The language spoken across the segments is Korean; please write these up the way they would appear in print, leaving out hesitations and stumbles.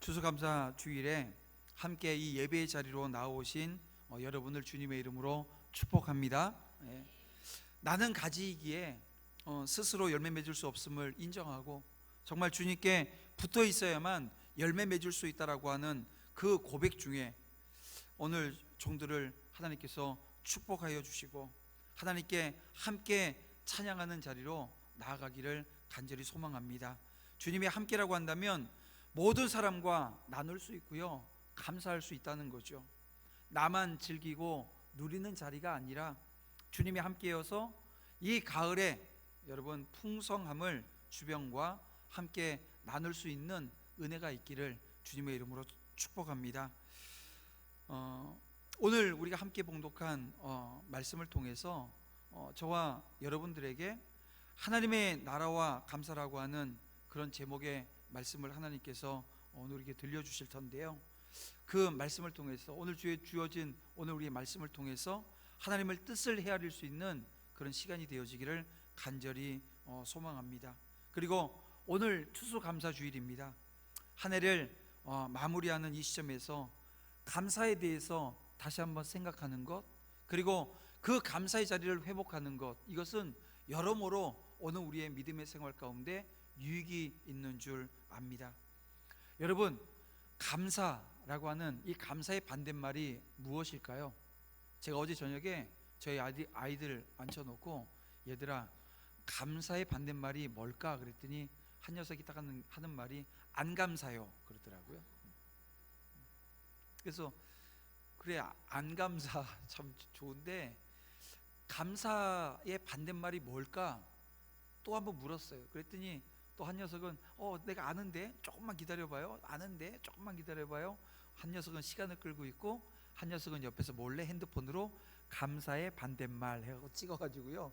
추수감사 주일에 함께 이 예배의 자리로 나오신 여러분을 주님의 이름으로 축복합니다. 나는 가지이기에 스스로 열매 맺을 수 없음을 인정하고 정말 주님께 붙어 있어야만 열매 맺을 수 있다라고 하는 그 고백 중에 오늘 종들을 하나님께서 축복하여 주시고 하나님께 함께 찬양하는 자리로 나아가기를 간절히 소망합니다. 주님이 함께라고 한다면 모든 사람과 나눌 수 있고요, 감사할 수 있다는 거죠. 나만 즐기고 누리는 자리가 아니라 주님이 함께여서 이 가을에 여러분 풍성함을 주변과 함께 나눌 수 있는 은혜가 있기를 주님의 이름으로 축복합니다. 오늘 우리가 함께 봉독한 말씀을 통해서 저와 여러분들에게 하나님의 나라와 감사라고 하는 그런 제목의 말씀을 하나님께서 오늘 우리에게 들려주실 텐데요, 그 말씀을 통해서 오늘 주에 주어진 오늘 우리의 말씀을 통해서 하나님의 뜻을 헤아릴 수 있는 그런 시간이 되어지기를 간절히 소망합니다. 그리고 오늘 추수감사주일입니다. 한 해를 마무리하는 이 시점에서 감사에 대해서 다시 한번 생각하는 것, 그리고 그 감사의 자리를 회복하는 것, 이것은 여러모로 오늘 우리의 믿음의 생활 가운데 유익이 있는 줄 압니다. 여러분, 감사라고 하는 이 감사의 반대말이 무엇일까요? 제가 어제 저녁에 저희 아이들 앉혀놓고 얘들아, 감사의 반대말이 뭘까? 그랬더니 한 녀석이 딱 하는 말이 안 감사요 그러더라고요. 그래서 그래, 안 감사 참 좋은데 감사의 반대말이 뭘까? 또 한번 물었어요. 그랬더니 또 한 녀석은 내가 아는데 조금만 기다려봐요. 아는데 조금만 기다려봐요. 한 녀석은 시간을 끌고 있고 한 녀석은 옆에서 몰래 핸드폰으로 감사의 반대말 해가지고 찍어가지고요.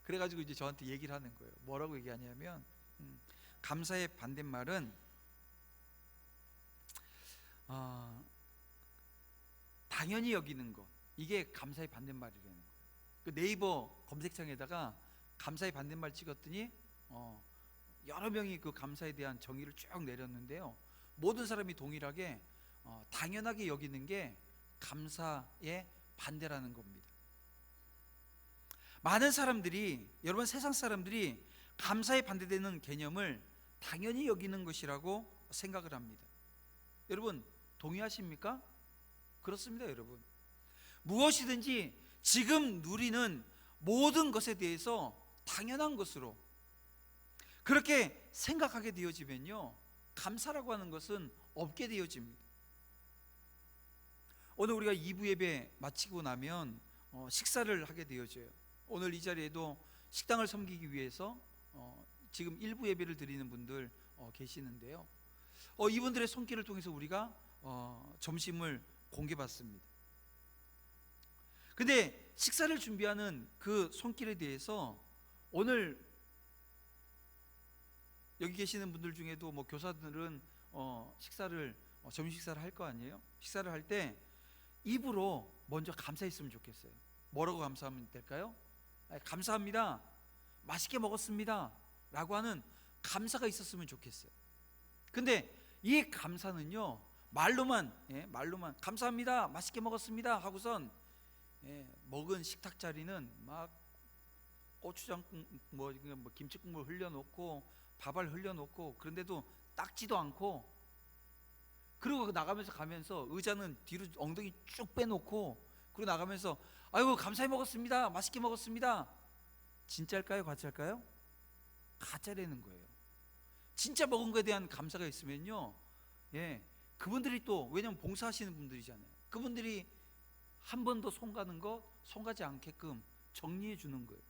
그래가지고 이제 저한테 얘기를 하는 거예요. 뭐라고 얘기하냐면 감사의 반대말은 당연히 여기는 것, 이게 감사의 반대말이라는 거예요. 그 네이버 검색창에다가 감사의 반대말 찍었더니 여러 명이 그 감사에 대한 정의를 쭉 내렸는데요, 모든 사람이 동일하게 당연하게 여기는 게 감사의 반대라는 겁니다. 많은 사람들이, 여러분 세상 사람들이 감사에 반대되는 개념을 당연히 여기는 것이라고 생각을 합니다. 여러분 동의하십니까? 그렇습니다. 여러분, 무엇이든지 지금 누리는 모든 것에 대해서 당연한 것으로 그렇게 생각하게 되어지면요, 감사라고 하는 것은 없게 되어집니다. 오늘 우리가 2부 예배 마치고 나면 식사를 하게 되어져요. 오늘 이 자리에도 식당을 섬기기 위해서 지금 1부 예배를 드리는 분들 계시는데요, 이분들의 손길을 통해서 우리가 점심을 공개받습니다. 근데 식사를 준비하는 그 손길에 대해서 오늘 여기 계시는 분들 중에도 뭐 교사들은 식사를 점심 식사를 할 거 아니에요? 식사를 할 때 입으로 먼저 감사했으면 좋겠어요. 뭐라고 감사하면 될까요? 감사합니다, 맛있게 먹었습니다 라고 하는 감사가 있었으면 좋겠어요. 근데 이 감사는요, 말로만 감사합니다, 맛있게 먹었습니다 하고선 먹은 식탁 자리는 막 고추장 뭐 김치국물 흘려놓고 밥알 흘려놓고, 그런데도 닦지도 않고, 그리고 나가면서 가면서 의자는 뒤로 엉덩이 쭉 빼놓고, 그리고 나가면서 아이고 감사히 먹었습니다, 맛있게 먹었습니다. 진짜일까요? 가짜일까요? 가짜라는 거예요. 진짜 먹은 것에 대한 감사가 있으면요, 그분들이 또, 왜냐면 봉사하시는 분들이잖아요. 그분들이 한 번 더 손가지 않게끔 정리해 주는 거예요.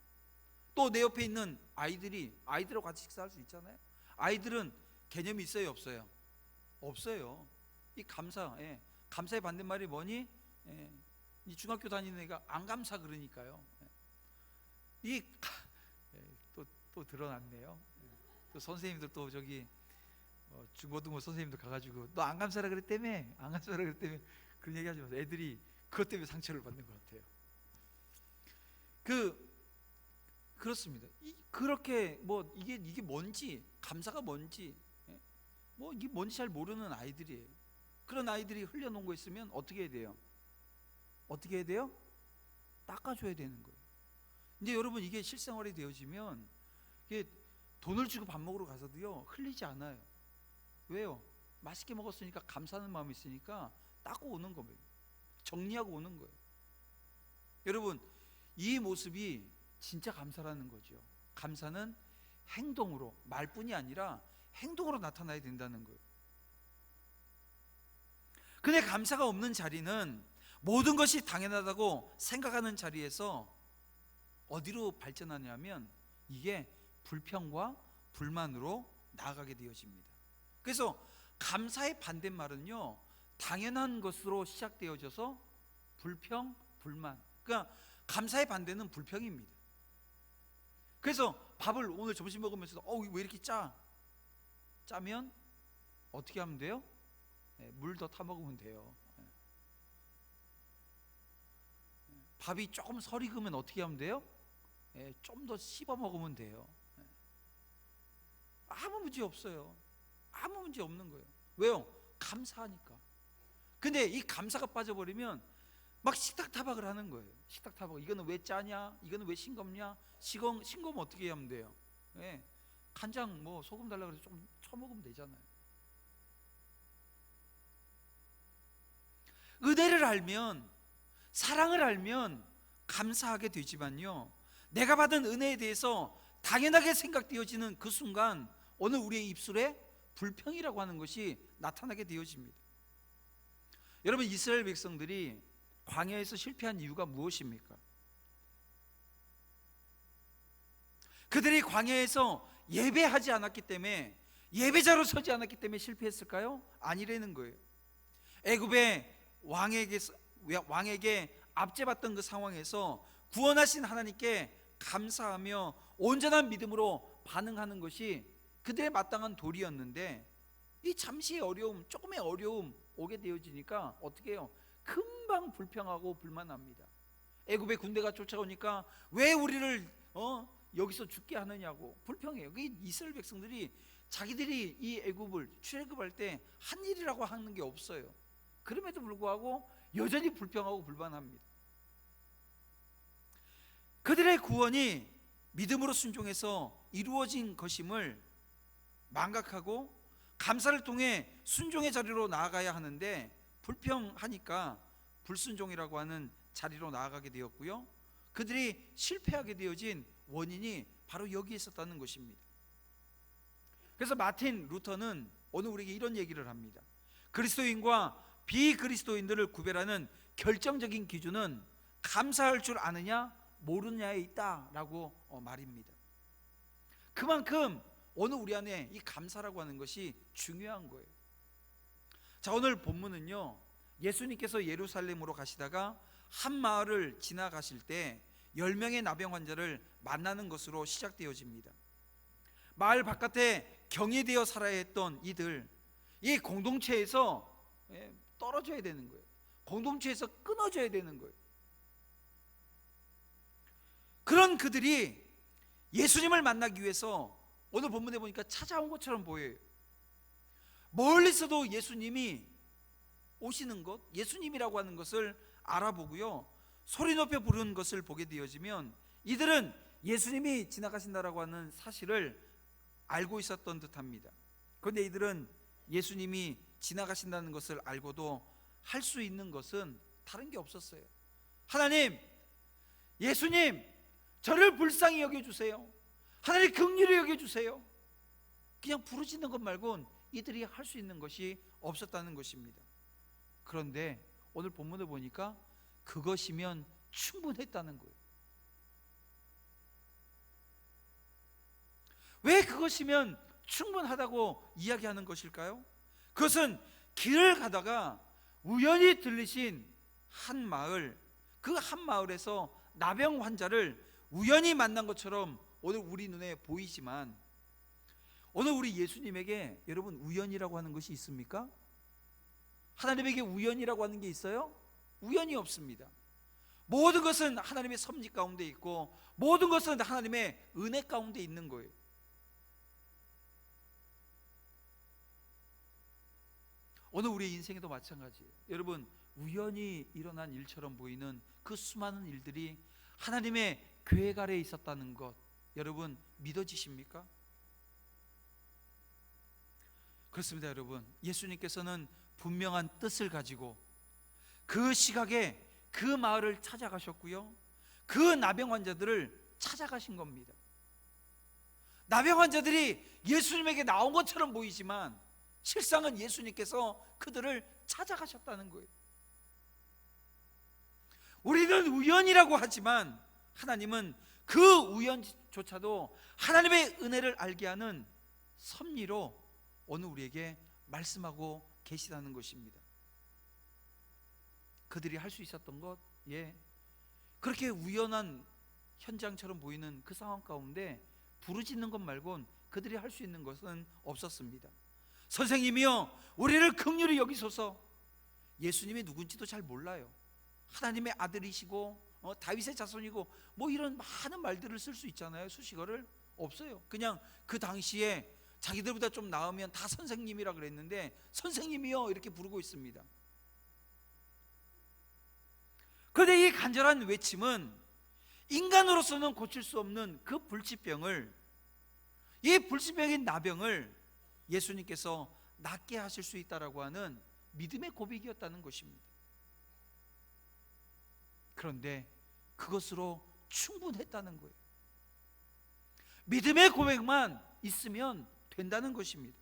또 내 옆에 있는 아이들하고 같이 식사할 수 있잖아요. 아이들은 개념이 있어요, 없어요? 없어요. 이 감사의 반대말이 뭐니? 이 중학교 다니는 애가 안 감사 그러니까요. 또 드러났네요. 또 선생님들 또 저기 중고등부 선생님들 가가지고 너 안 감사라 그랬다며, 안 감사라 그랬다며, 그런 얘기하지 마세요. 애들이 그것 때문에 상처를 받는 것 같아요. 그렇습니다. 그렇게 이게 뭔지, 감사가 뭔지 뭐 이게 뭔지 잘 모르는 아이들이에요. 그런 아이들이 흘려놓은 거 있으면 어떻게 해야 돼요? 어떻게 해야 돼요? 닦아줘야 되는 거예요. 근데 여러분, 이게 실생활이 되어지면 이게 돈을 주고 밥 먹으러 가서도요 흘리지 않아요. 왜요? 맛있게 먹었으니까 감사하는 마음이 있으니까 닦고 오는 거예요. 정리하고 오는 거예요. 여러분, 이 모습이 진짜 감사라는 거죠. 감사는 행동으로, 말뿐이 아니라 행동으로 나타나야 된다는 거예요. 근데 감사가 없는 자리는 모든 것이 당연하다고 생각하는 자리에서 어디로 발전하냐면 이게 불평과 불만으로 나아가게 되어집니다. 그래서 감사의 반대말은요, 당연한 것으로 시작되어져서 불평, 불만. 그러니까 감사의 반대는 불평입니다. 그래서 밥을 오늘 점심 먹으면서도 왜 이렇게 짜면 어떻게 하면 돼요? 물 더 타 먹으면 돼요. 밥이 조금 설 익으면 어떻게 하면 돼요? 좀 더 씹어 먹으면 돼요. 아무 문제 없어요. 아무 문제 없는 거예요. 왜요? 감사하니까. 근데 이 감사가 빠져버리면 막 식탁 타박을 하는 거예요. 식탁 타박. 이거는 왜 짜냐? 이거는 왜 싱겁냐? 싱거우면 어떻게 하면 돼요? 간장 뭐 소금 달라 그래서 좀 쳐먹으면 되잖아요. 은혜를 알면, 사랑을 알면 감사하게 되지만요, 내가 받은 은혜에 대해서 당연하게 생각되어지는 그 순간 오늘 우리의 입술에 불평이라고 하는 것이 나타나게 되어집니다. 여러분, 이스라엘 백성들이 광야에서 실패한 이유가 무엇입니까? 그들이 광야에서 예배하지 않았기 때문에, 예배자로 서지 않았기 때문에 실패했을까요? 아니라는 거예요. 애굽의 왕에게 압제받던 그 상황에서 구원하신 하나님께 감사하며 온전한 믿음으로 반응하는 것이 그들의 마땅한 도리였는데, 이 잠시의 어려움, 조금의 어려움 오게 되어지니까 어떻게 해요? 금방 불평하고 불만합니다. 애굽의 군대가 쫓아오니까 왜 우리를 여기서 죽게 하느냐고 불평해요. 그 이스라엘 백성들이 자기들이 이 애굽을 출애굽할 때 한 일이라고 하는 게 없어요. 그럼에도 불구하고 여전히 불평하고 불만합니다. 그들의 구원이 믿음으로 순종해서 이루어진 것임을 망각하고 감사를 통해 순종의 자리로 나아가야 하는데 불평하니까 불순종이라고 하는 자리로 나아가게 되었고요, 그들이 실패하게 되어진 원인이 바로 여기에 있었다는 것입니다. 그래서 마틴 루터는 오늘 우리에게 이런 얘기를 합니다. 그리스도인과 비그리스도인들을 구별하는 결정적인 기준은 감사할 줄 아느냐 모르느냐에 있다라고 말입니다. 그만큼 오늘 우리 안에 이 감사라고 하는 것이 중요한 거예요. 자, 오늘 본문은요, 예수님께서 예루살렘으로 가시다가 한 마을을 지나가실 때 10명의 나병 환자를 만나는 것으로 시작되어집니다. 마을 바깥에 경이되어 살아야 했던 이들, 이 공동체에서 떨어져야 되는 거예요. 공동체에서 끊어져야 되는 거예요. 그런 그들이 예수님을 만나기 위해서 오늘 본문에 보니까 찾아온 것처럼 보여요. 멀리서도 예수님이 오시는 것, 예수님이라고 하는 것을 알아보고요, 소리 높여 부르는 것을 보게 되어지면 이들은 예수님이 지나가신다라고 하는 사실을 알고 있었던 듯합니다. 그런데 이들은 예수님이 지나가신다는 것을 알고도 할 수 있는 것은 다른 게 없었어요. 하나님, 예수님, 저를 불쌍히 여겨주세요. 하나님, 긍휼히 여겨주세요. 그냥 부르짖는 것 말고는 이들이 할 수 있는 것이 없었다는 것입니다. 그런데 오늘 본문을 보니까 그것이면 충분했다는 거예요. 왜 그것이면 충분하다고 이야기하는 것일까요? 그것은 길을 가다가 우연히 들리신 한 마을, 그 한 마을에서 나병 환자를 우연히 만난 것처럼 오늘 우리 눈에 보이지만, 오늘 우리 예수님에게 여러분 우연이라고 하는 것이 있습니까? 하나님에게 우연이라고 하는 게 있어요? 우연이 없습니다. 모든 것은 하나님의 섭리 가운데 있고 모든 것은 하나님의 은혜 가운데 있는 거예요. 오늘 우리의 인생에도 마찬가지예요. 여러분, 우연히 일어난 일처럼 보이는 그 수많은 일들이 하나님의 계획 아래에 있었다는 것, 여러분 믿어지십니까? 그렇습니다. 여러분, 예수님께서는 분명한 뜻을 가지고 그 시각에 그 마을을 찾아가셨고요, 그 나병 환자들을 찾아가신 겁니다. 나병 환자들이 예수님에게 나온 것처럼 보이지만 실상은 예수님께서 그들을 찾아가셨다는 거예요. 우리는 우연이라고 하지만 하나님은 그 우연조차도 하나님의 은혜를 알게 하는 섭리로 오늘 우리에게 말씀하고 계시다는 것입니다. 그들이 할 수 있었던 것, 그렇게 우연한 현장처럼 보이는 그 상황 가운데 부르짖는 것 말곤 그들이 할 수 있는 것은 없었습니다. 선생님이여, 우리를 긍휼히 여기소서. 예수님이 누군지도 잘 몰라요. 하나님의 아들이시고 다윗의 자손이고 뭐 이런 많은 말들을 쓸 수 있잖아요. 수식어를. 없어요. 그냥 그 당시에 자기들보다 좀 나으면 다 선생님이라 그랬는데 선생님이여 이렇게 부르고 있습니다. 그런데 이 간절한 외침은 인간으로서는 고칠 수 없는 그 불치병을, 이 불치병인 나병을 예수님께서 낫게 하실 수 있다라고 하는 믿음의 고백이었다는 것입니다. 그런데 그것으로 충분했다는 거예요. 믿음의 고백만 있으면 된다는 것입니다.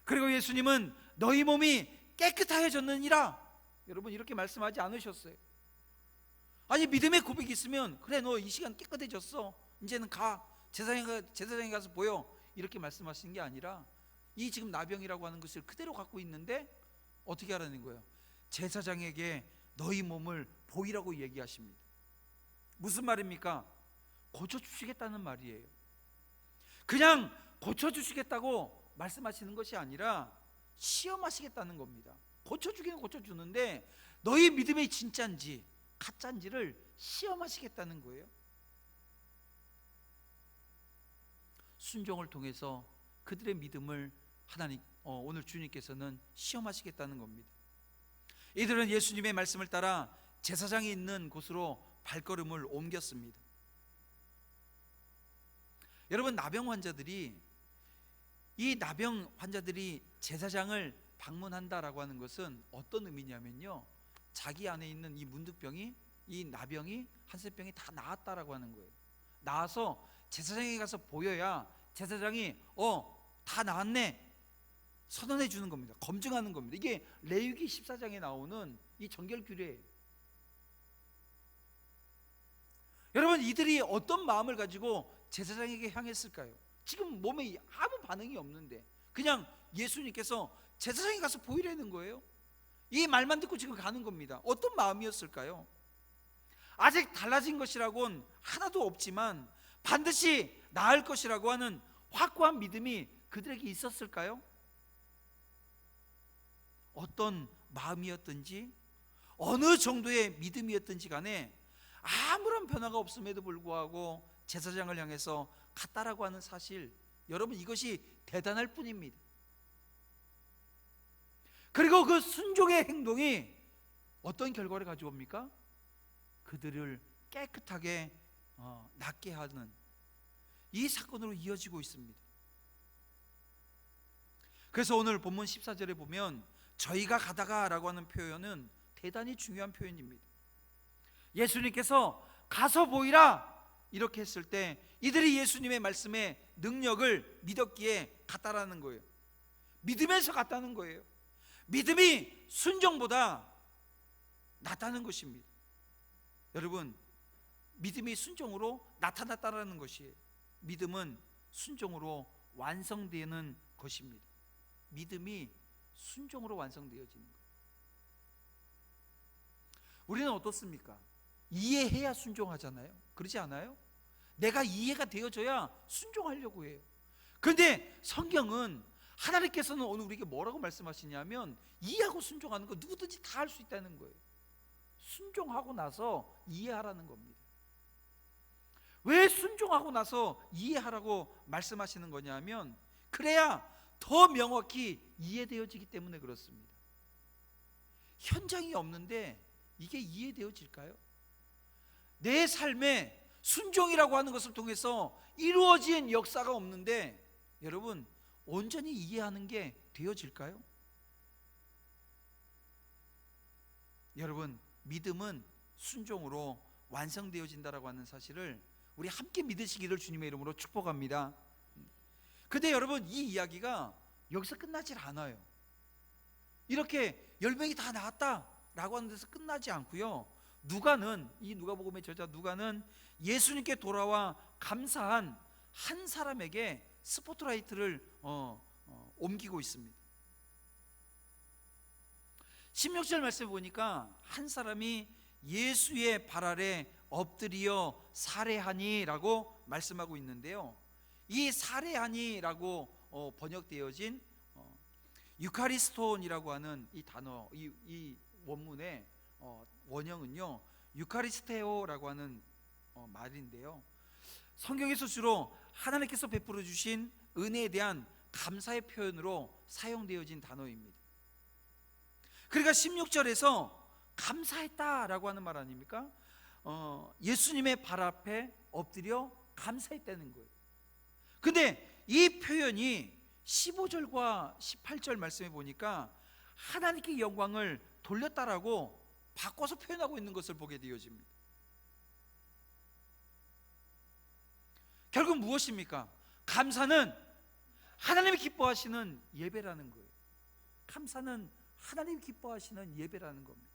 그리고 예수님은 너희 몸이 깨끗하여졌느니라, 여러분 이렇게 말씀하지 않으셨어요. 아니, 믿음의 고백이 있으면 그래, 너 이 시간 깨끗해졌어, 이제는 가, 제사장에 가서 보여, 이렇게 말씀하시는 게 아니라 이 지금 나병이라고 하는 것을 그대로 갖고 있는데 어떻게 하라는 거예요? 제사장에게 너희 몸을 보이라고 얘기하십니다. 무슨 말입니까? 고쳐주시겠다는 말이에요. 그냥 고쳐주시겠다고 말씀하시는 것이 아니라 시험하시겠다는 겁니다. 고쳐주기는 고쳐주는데 너희 믿음이 진짜인지 가짜인지를 시험하시겠다는 거예요. 순종을 통해서 그들의 믿음을 오늘 주님께서는 시험하시겠다는 겁니다. 이들은 예수님의 말씀을 따라 제사장이 있는 곳으로 발걸음을 옮겼습니다. 여러분, 이 나병 환자들이 제사장을 방문한다라고 하는 것은 어떤 의미냐면요, 자기 안에 있는 이 문득병이, 이 나병이, 한센병이 다 나았다라고 하는 거예요. 나아서 제사장에 가서 보여야 제사장이 다 나았네 선언해 주는 겁니다. 검증하는 겁니다. 이게 레위기 14장에 나오는 이 정결 규례예요. 여러분, 이들이 어떤 마음을 가지고 제사장에게 향했을까요? 지금 몸에 아무 반응이 없는데 그냥 예수님께서 제사장에 가서 보이라는 거예요. 이 말만 듣고 지금 가는 겁니다. 어떤 마음이었을까요? 아직 달라진 것이라고는 하나도 없지만 반드시 나을 것이라고 하는 확고한 믿음이 그들에게 있었을까요? 어떤 마음이었든지 어느 정도의 믿음이었든지 간에 아무런 변화가 없음에도 불구하고 제사장을 향해서 갔다라고 하는 사실, 여러분 이것이 대단할 뿐입니다. 그리고 그 순종의 행동이 어떤 결과를 가져옵니까? 그들을 깨끗하게 낫게 하는 이 사건으로 이어지고 있습니다. 그래서 오늘 본문 14절에 보면 저희가 가다가 라고 하는 표현은 대단히 중요한 표현입니다. 예수님께서 가서 보이라 이렇게 했을 때 이들이 예수님의 말씀에 능력을 믿었기에 갔다라는 거예요. 믿으면서 갔다는 거예요. 믿음이 순종보다 낫다는 것입니다. 여러분, 믿음이 순종으로 나타났다라는 것이에요. 믿음은 순종으로 완성되는 것입니다. 믿음이 순종으로 완성되어지는 거예요. 우리는 어떻습니까? 이해해야 순종하잖아요. 그러지 않아요? 내가 이해가 되어져야 순종하려고 해요. 그런데 성경은 하나님께서는 오늘 우리에게 뭐라고 말씀하시냐면 이해하고 순종하는 거 누구든지 다 할 수 있다는 거예요. 순종하고 나서 이해하라는 겁니다. 왜 순종하고 나서 이해하라고 말씀하시는 거냐면 그래야 더 명확히 이해되어지기 때문에 그렇습니다. 현장이 없는데 이게 이해되어질까요? 내 삶에 순종이라고 하는 것을 통해서 이루어진 역사가 없는데 여러분 온전히 이해하는 게 되어질까요? 여러분 믿음은 순종으로 완성되어진다라고 하는 사실을 우리 함께 믿으시기를 주님의 이름으로 축복합니다. 근데 여러분 이 이야기가 여기서 끝나질 않아요. 이렇게 10명이 다 나왔다라고 하는 데서 끝나지 않고요, 누가는, 이 누가복음의 저자 누가는 예수님께 돌아와 감사한 한 사람에게 스포트라이트를 옮기고 있습니다. 16절 말씀에 보니까 한 사람이 예수의 발 아래 엎드려 살해하니라고 말씀하고 있는데요, 이 살해하니라고 번역되어진 유카리스톤이라고 하는 이 단어, 이 원문의 원형은요 유카리스테오라고 하는 말인데요, 성경에서 주로 하나님께서 베풀어 주신 은혜에 대한 감사의 표현으로 사용되어진 단어입니다. 그러니까 16절에서 감사했다라고 하는 말 아닙니까? 예수님의 발 앞에 엎드려 감사했다는 거예요. 근데 이 표현이 15절과 18절 말씀에 보니까 하나님께 영광을 돌렸다라고 바꿔서 표현하고 있는 것을 보게 되어집니다. 결국 무엇입니까? 감사는 하나님이 기뻐하시는 예배라는 거예요. 감사는 하나님이 기뻐하시는 예배라는 겁니다.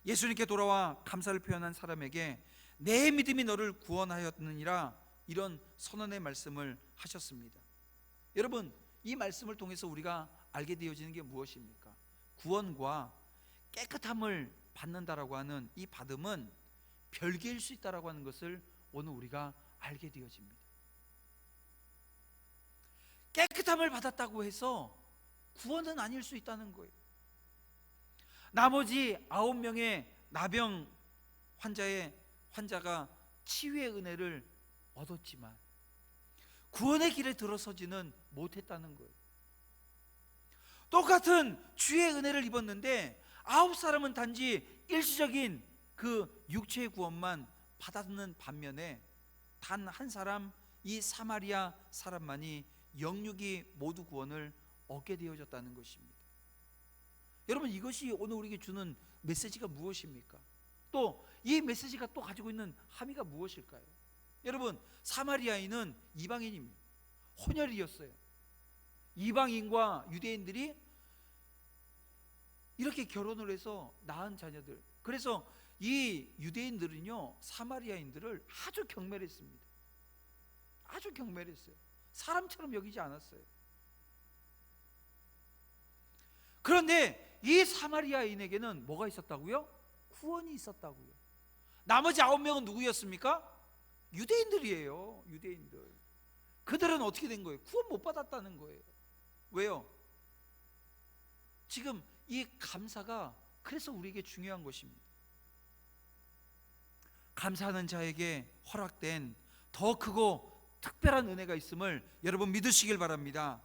예수님께 돌아와 감사를 표현한 사람에게 내 믿음이 너를 구원하였느니라, 이런 선언의 말씀을 하셨습니다. 여러분 이 말씀을 통해서 우리가 알게 되어지는 게 무엇입니까? 구원과 깨끗함을 받는다라고 하는 이 받음은 별개일 수 있다라고 하는 것을 오늘 우리가 알게 되어집니다. 깨끗함을 받았다고 해서 구원은 아닐 수 있다는 거예요. 나머지 9명의 나병 환자가 치유의 은혜를 얻었지만 구원의 길에 들어서지는 못했다는 거예요. 똑같은 주의 은혜를 입었는데 9사람은 단지 일시적인 그 육체의 구원만 받았는 반면에 단 한 사람, 이 사마리아 사람만이 영육이 모두 구원을 얻게 되어졌다는 것입니다. 여러분 이것이 오늘 우리에게 주는 메시지가 무엇입니까? 또 이 메시지가 또 가지고 있는 함의가 무엇일까요? 여러분 사마리아인은 이방인입니다. 혼혈이었어요. 이방인과 유대인들이 이렇게 결혼을 해서 낳은 자녀들, 그래서 이 유대인들은요 사마리아인들을 아주 경멸했습니다. 아주 경멸했어요. 사람처럼 여기지 않았어요. 그런데 이 사마리아인에게는 뭐가 있었다고요? 구원이 있었다고요. 나머지 9명은 누구였습니까? 유대인들이에요. 유대인들. 그들은 어떻게 된 거예요? 구원 못 받았다는 거예요. 왜요? 지금 이 감사가 그래서 우리에게 중요한 것입니다. 감사하는 자에게 허락된 더 크고 특별한 은혜가 있음을 여러분 믿으시길 바랍니다.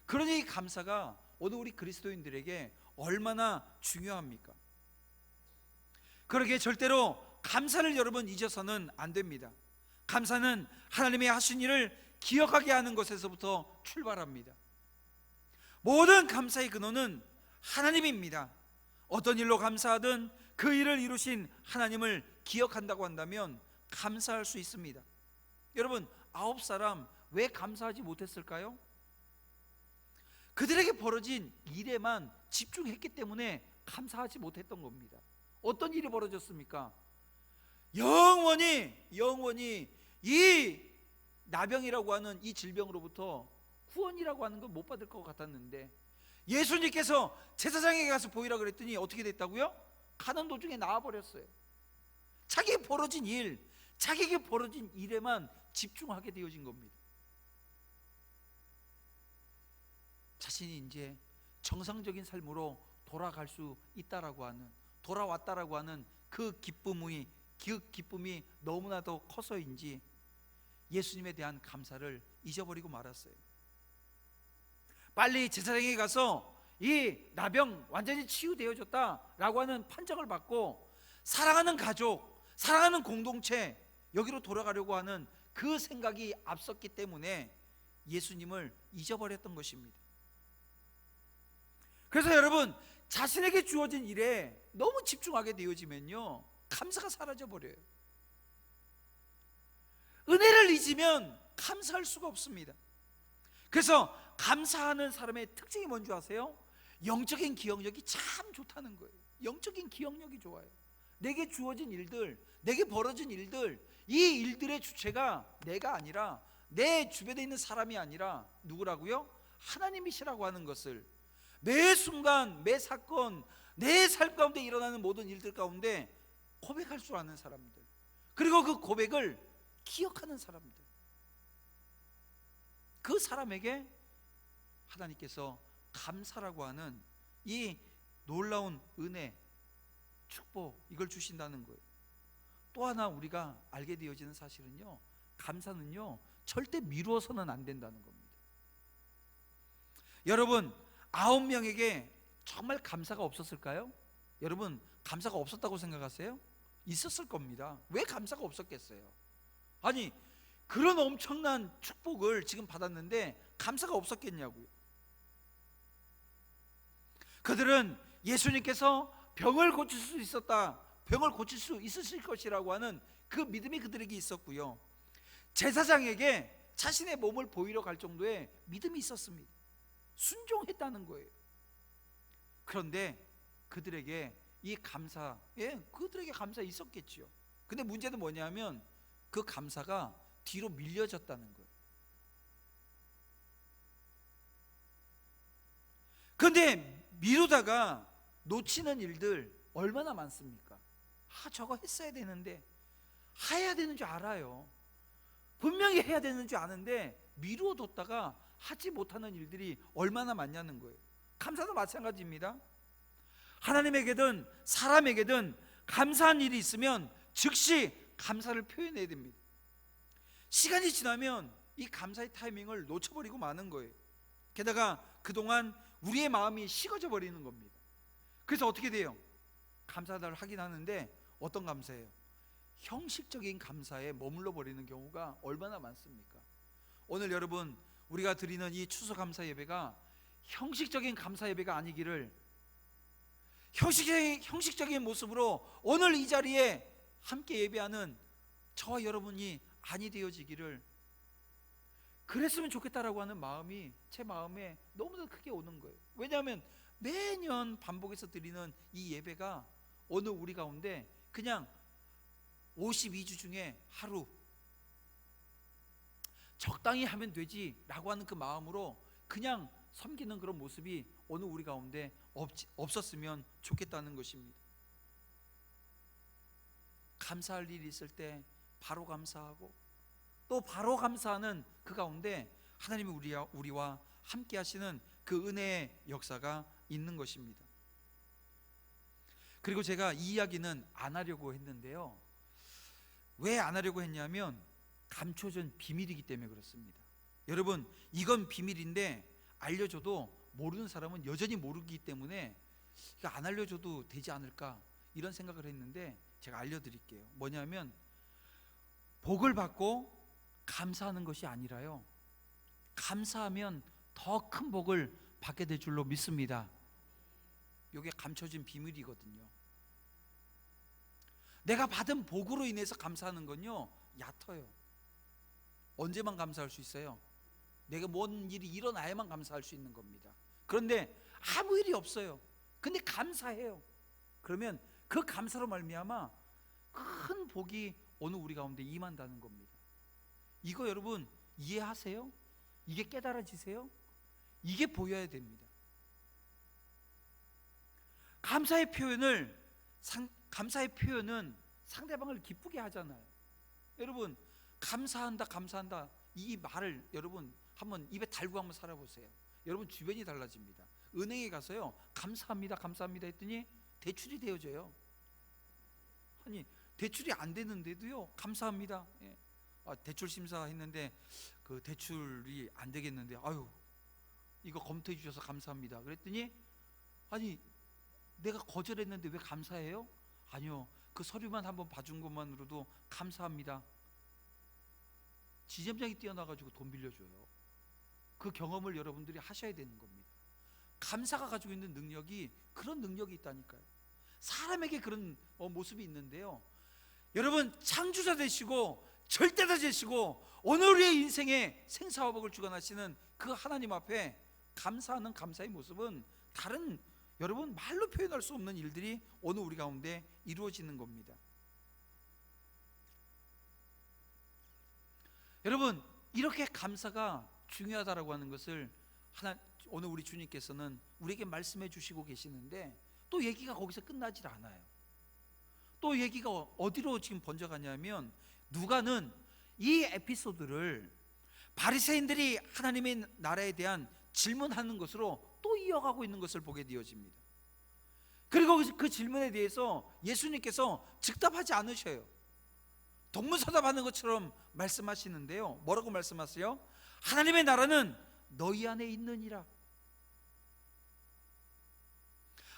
그러니 이 감사가 오늘 우리 그리스도인들에게 얼마나 중요합니까? 그러기에 절대로 감사를 여러분 잊어서는 안 됩니다. 감사는 하나님의 하신 일을 기억하게 하는 것에서부터 출발합니다. 모든 감사의 근원은 하나님입니다. 어떤 일로 감사하든 그 일을 이루신 하나님을 기억한다고 한다면 감사할 수 있습니다. 여러분 9사람 왜 감사하지 못했을까요? 그들에게 벌어진 일에만 집중했기 때문에 감사하지 못했던 겁니다. 어떤 일이 벌어졌습니까? 영원히 이 나병이라고 하는 이 질병으로부터 구원이라고 하는 걸 못 받을 것 같았는데 예수님께서 제사장에게 가서 보이라 그랬더니 어떻게 됐다고요? 가는 도중에 나와버렸어요. 자기에게 벌어진 일에만 집중하게 되어진 겁니다. 자신이 이제 정상적인 삶으로 돌아갈 수 있다라고 하는, 돌아왔다라고 하는 그 기쁨이 너무나도 커서인지 예수님에 대한 감사를 잊어버리고 말았어요. 빨리 제사장에게 가서 이 나병 완전히 치유되어졌다라고 하는 판정을 받고 사랑하는 가족, 사랑하는 공동체 여기로 돌아가려고 하는 그 생각이 앞섰기 때문에 예수님을 잊어버렸던 것입니다. 그래서 여러분, 자신에게 주어진 일에 너무 집중하게 되어지면요, 감사가 사라져 버려요. 은혜를 잊으면 감사할 수가 없습니다. 그래서 감사하는 사람의 특징이 뭔지 아세요? 영적인 기억력이 참 좋다는 거예요. 영적인 기억력이 좋아요. 내게 주어진 일들, 내게 벌어진 일들, 이 일들의 주체가 내가 아니라 내 주변에 있는 사람이 아니라 누구라고요? 하나님이시라고 하는 것을 매 순간, 매 사건, 내 삶 가운데 일어나는 모든 일들 가운데 고백할 줄 아는 사람들, 그리고 그 고백을 기억하는 사람들, 그 사람에게 하나님께서 감사라고 하는 이 놀라운 은혜, 축복, 이걸 주신다는 거예요. 또 하나 우리가 알게 되어지는 사실은요, 감사는요 절대 미루어서는 안 된다는 겁니다. 여러분, 9명에게 정말 감사가 없었을까요? 여러분, 감사가 없었다고 생각하세요? 있었을 겁니다. 왜 감사가 없었겠어요? 아니, 그런 엄청난 축복을 지금 받았는데 감사가 없었겠냐고요. 그들은 예수님께서 병을 고칠 수 있었다, 병을 고칠 수 있으실 것이라고 하는 그 믿음이 그들에게 있었고요, 제사장에게 자신의 몸을 보이러 갈 정도의 믿음이 있었습니다. 순종했다는 거예요. 그런데 그들에게 이 감사, 그들에게 감사 있었겠죠. 근데 문제는 뭐냐면 그 감사가 뒤로 밀려졌다는 거예요. 그런데 미루다가 놓치는 일들 얼마나 많습니까? 저거 했어야 되는데, 해야 되는 줄 알아요. 분명히 해야 되는 줄 아는데 미루어 뒀다가 하지 못하는 일들이 얼마나 많냐는 거예요. 감사도 마찬가지입니다. 하나님에게든 사람에게든 감사한 일이 있으면 즉시 감사를 표현해야 됩니다. 시간이 지나면 이 감사의 타이밍을 놓쳐버리고 마는 거예요. 게다가 그동안 우리의 마음이 식어져 버리는 겁니다. 그래서 어떻게 돼요? 감사를 하긴 하는데 어떤 감사예요? 형식적인 감사에 머물러 버리는 경우가 얼마나 많습니까? 오늘 여러분, 우리가 드리는 이 추수감사 예배가 형식적인 감사 예배가 아니기를, 형식적인 모습으로 오늘 이 자리에 함께 예배하는 저와 여러분이 아니 되어지기를, 그랬으면 좋겠다라고 하는 마음이 제 마음에 너무나 크게 오는 거예요. 왜냐하면 매년 반복해서 드리는 이 예배가 오늘 우리 가운데 그냥 52주 중에 하루 적당히 하면 되지 라고 하는 그 마음으로 그냥 섬기는 그런 모습이 오늘 우리 가운데 없었으면 좋겠다는 것입니다. 감사할 일이 있을 때 바로 감사하고, 또 바로 감사하는 그 가운데 하나님이 우리와 함께 하시는 그 은혜의 역사가 있는 것입니다. 그리고 제가 이 이야기는 안 하려고 했는데요, 왜 안 하려고 했냐면 감춰진 비밀이기 때문에 그렇습니다. 여러분, 이건 비밀인데 알려줘도 모르는 사람은 여전히 모르기 때문에 이거 안 알려줘도 되지 않을까, 이런 생각을 했는데 제가 알려드릴게요. 뭐냐면 복을 받고 감사하는 것이 아니라요, 감사하면 더 큰 복을 받게 될 줄로 믿습니다. 이게 감춰진 비밀이거든요. 내가 받은 복으로 인해서 감사하는 건요 얕아요. 언제만 감사할 수 있어요? 내가 뭔 일이 일어나야만 감사할 수 있는 겁니다. 그런데 아무 일이 없어요. 근데 감사해요. 그러면 그 감사로 말미암아 큰 복이 오늘 우리 가운데 임한다는 겁니다. 이거 여러분 이해하세요? 이게 깨달아지세요? 이게 보여야 됩니다. 감사의 표현은 상대방을 기쁘게 하잖아요. 여러분, 감사한다 감사한다 이 말을 여러분 한번 입에 달고 한번 살아보세요. 여러분 주변이 달라집니다. 은행에 가서요 감사합니다 감사합니다 했더니 대출이 되어져요. 아니 대출이 안 되는데도요 감사합니다. 대출 심사했는데 그 대출이 안 되겠는데, 아유 이거 검토해 주셔서 감사합니다. 그랬더니 아니 내가 거절했는데 왜 감사해요? 아니요, 그 서류만 한번 봐준 것만으로도 감사합니다. 지점장이 뛰어나가지고 돈 빌려줘요. 그 경험을 여러분들이 하셔야 되는 겁니다. 감사가 가지고 있는 능력이, 그런 능력이 있다니까요. 사람에게 그런 모습이 있는데요, 여러분 창조자 되시고 절대자 되시고 오늘 우리의 인생에 생사화복을 주관하시는 그 하나님 앞에 감사하는 감사의 모습은 다른, 여러분 말로 표현할 수 없는 일들이 오늘 우리 가운데 이루어지는 겁니다. 여러분 이렇게 감사가 중요하다라고 하는 것을 오늘 우리 주님께서는 우리에게 말씀해 주시고 계시는데, 또 얘기가 거기서 끝나질 않아요. 또 얘기가 어디로 지금 번져가냐면, 누가는 이 에피소드를 바리새인들이 하나님의 나라에 대한 질문하는 것으로 또 이어가고 있는 것을 보게 되어집니다. 그리고 그 질문에 대해서 예수님께서 즉답하지 않으셔요. 동문서답하는 것처럼 말씀하시는데요, 뭐라고 말씀하세요? 하나님의 나라는 너희 안에 있느니라.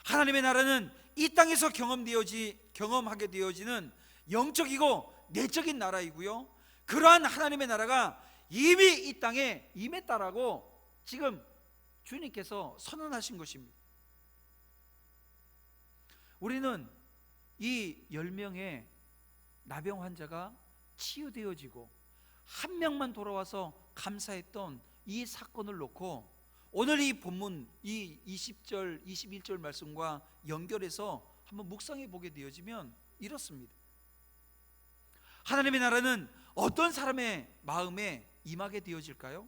하나님의 나라는 이 땅에서 경험하게 되어지는 영적이고 내적인 나라이고요, 그러한 하나님의 나라가 이미 이 땅에 임했다라고 지금 주님께서 선언하신 것입니다. 우리는 이 10명의 나병 환자가 치유되어지고 한 명만 돌아와서 감사했던 이 사건을 놓고 오늘 이 본문 이 20절 21절 말씀과 연결해서 한번 묵상해 보게 되어지면 이렇습니다. 하나님의 나라는 어떤 사람의 마음에 임하게 되어질까요?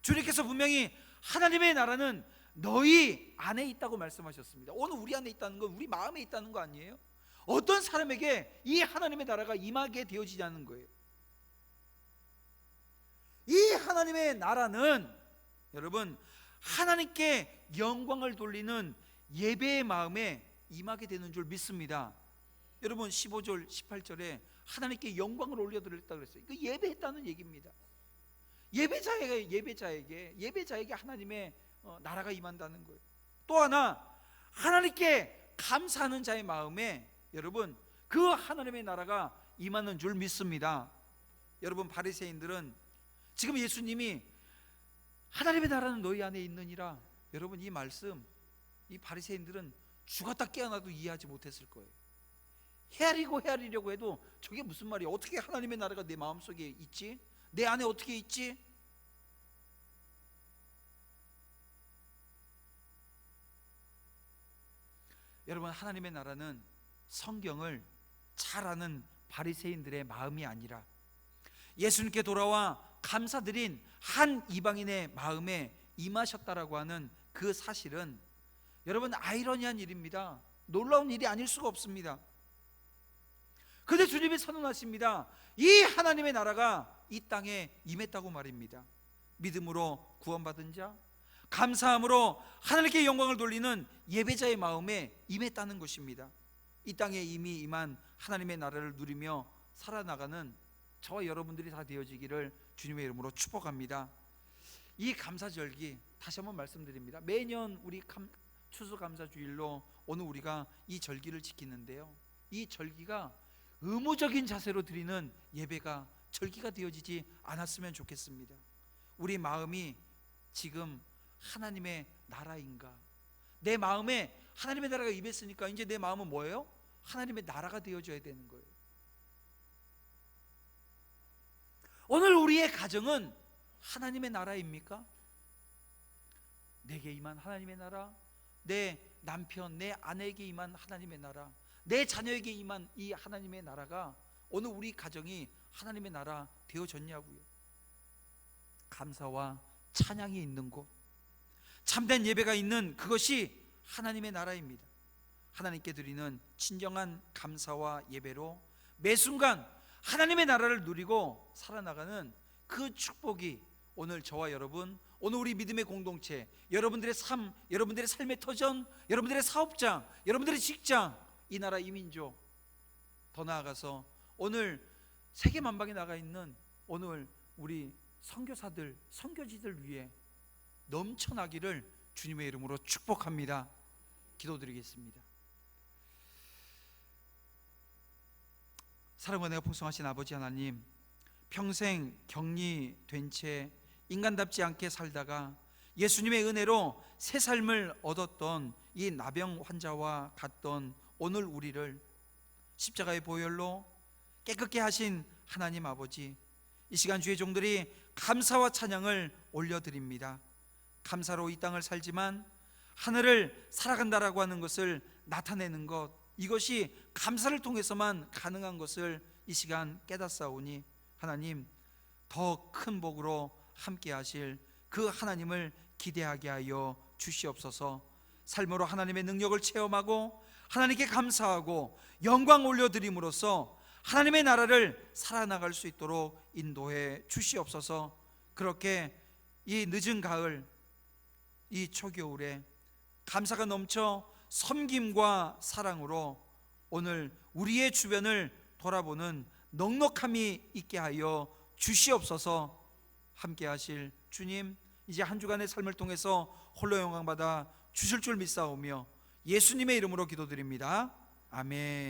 주님께서 분명히 하나님의 나라는 너희 안에 있다고 말씀하셨습니다. 오늘 우리 안에 있다는 건 우리 마음에 있다는 거 아니에요? 어떤 사람에게 이 하나님의 나라가 임하게 되어지냐는 거예요. 이 하나님의 나라는 여러분 하나님께 영광을 돌리는 예배의 마음에 임하게 되는 줄 믿습니다. 여러분 15절 18절에 하나님께 영광을 올려드렸다 그랬어요. 그 예배했다는 얘기입니다. 예배자에게 하나님의 나라가 임한다는 거예요. 또 하나, 하나님께 감사하는 자의 마음에 여러분 그 하나님의 나라가 임하는 줄 믿습니다. 여러분 바리새인들은 지금 예수님이 하나님의 나라는 너희 안에 있느니라, 여러분 이 말씀, 이 바리새인들은 죽었다 깨어나도 이해하지 못했을 거예요. 헤아리려고 해도 저게 무슨 말이야? 어떻게 하나님의 나라가 내 마음속에 있지? 내 안에 어떻게 있지? 여러분 하나님의 나라는 성경을 잘 아는 바리새인들의 마음이 아니라 예수님께 돌아와 감사드린 한 이방인의 마음에 임하셨다라고 하는 그 사실은 여러분 아이러니한 일입니다. 놀라운 일이 아닐 수가 없습니다. 그런데 주님이 선언하십니다. 이 하나님의 나라가 이 땅에 임했다고 말입니다. 믿음으로 구원받은 자, 감사함으로 하나님께 영광을 돌리는 예배자의 마음에 임했다는 것입니다. 이 땅에 이미 임한 하나님의 나라를 누리며 살아나가는 저와 여러분들이 다 되어지기를 주님의 이름으로 축복합니다. 이 감사절기 다시 한번 말씀드립니다. 매년 우리 추수감사주일로 오늘 우리가 이 절기를 지키는데요, 이 절기가 의무적인 자세로 드리는 예배가 절기가 되어지지 않았으면 좋겠습니다. 우리 마음이 지금 하나님의 나라인가? 내 마음에 하나님의 나라가 임했으니까 이제 내 마음은 뭐예요? 하나님의 나라가 되어져야 되는 거예요. 오늘 우리의 가정은 하나님의 나라입니까? 내게 임한 하나님의 나라, 내 남편, 내 아내에게 임한 하나님의 나라, 내 자녀에게 임한 이 하나님의 나라가 오늘 우리 가정이 하나님의 나라 되어졌냐고요. 감사와 찬양이 있는 곳, 참된 예배가 있는 그것이 하나님의 나라입니다. 하나님께 드리는 진정한 감사와 예배로 매 순간 하나님의 나라를 누리고 살아나가는 그 축복이 오늘 저와 여러분, 오늘 우리 믿음의 공동체, 여러분들의 삶, 여러분들의 삶의 터전, 여러분들의 사업장, 여러분들의 직장, 이 나라 이민족, 더 나아가서 오늘 세계 만방에 나가 있는 오늘 우리 선교사들, 선교지들 위해 넘쳐나기를 주님의 이름으로 축복합니다. 기도드리겠습니다. 사랑과 은혜가 풍성하신 아버지 하나님, 평생 격리된 채 인간답지 않게 살다가 예수님의 은혜로 새 삶을 얻었던 이 나병 환자와 같던 오늘 우리를 십자가의 보혈로 깨끗게 하신 하나님 아버지, 이 시간 주의 종들이 감사와 찬양을 올려드립니다. 감사로 이 땅을 살지만 하늘을 살아간다라고 하는 것을 나타내는 것, 이것이 감사를 통해서만 가능한 것을 이 시간 깨닫사오니 하나님, 더 큰 복으로 함께 하실 그 하나님을 기대하게 하여 주시옵소서. 삶으로 하나님의 능력을 체험하고 하나님께 감사하고 영광 올려드림으로써 하나님의 나라를 살아나갈 수 있도록 인도해 주시옵소서. 그렇게 이 늦은 가을, 이 초겨울에 감사가 넘쳐 섬김과 사랑으로 오늘 우리의 주변을 돌아보는 넉넉함이 있게 하여 주시옵소서. 함께 하실 주님, 이제 한 주간의 삶을 통해서 홀로 영광받아 주실 줄 믿사오며 예수님의 이름으로 기도드립니다. 아멘.